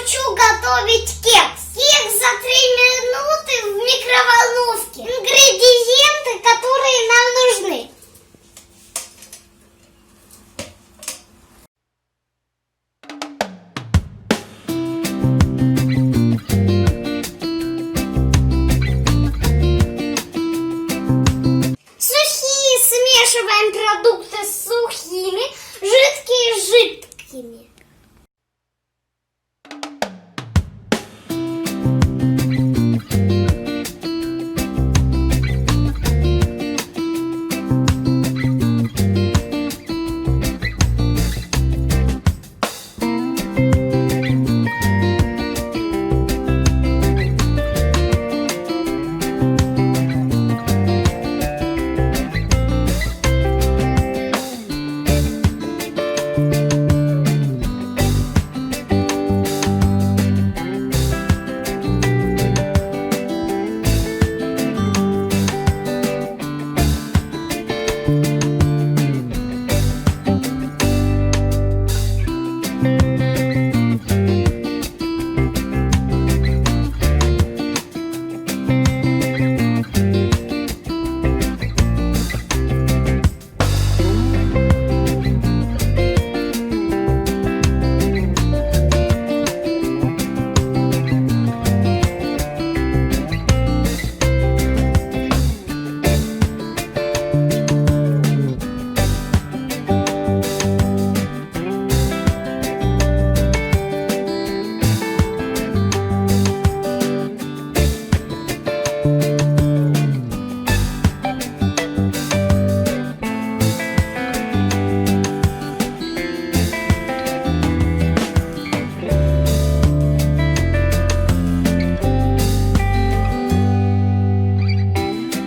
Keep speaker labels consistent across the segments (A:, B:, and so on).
A: научу готовить кекс. Кекс за 3 минуты в микроволновке. Ингредиенты, которые нам нужны. Сухие, смешиваем продукты с сухими, жидкие с жидкими.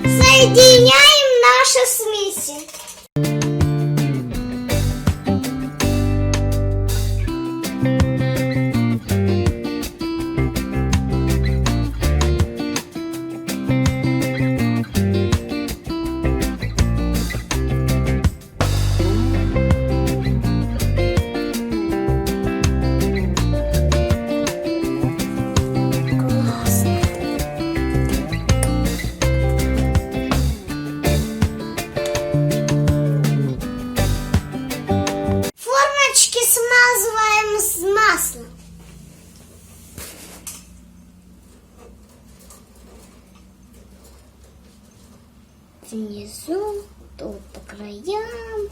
A: Соединяем наши смеси. Смазываем с маслом. Внизу, тут по краям.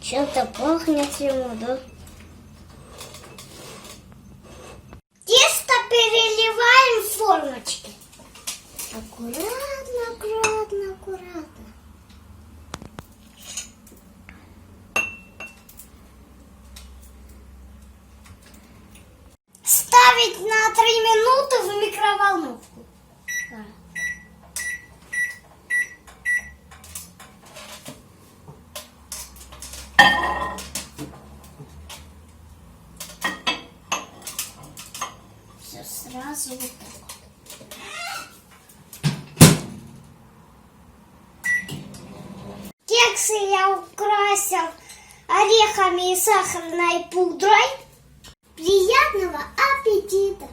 A: Чем-то пахнет ему, да? Тесто переливаем в формочки. Аккуратно, аккуратно, аккуратно. Ставить на 3 минуты в микроволновку. Все сразу вот так. Кексы я украсил орехами и сахарной пудрой. Приятного аппетита!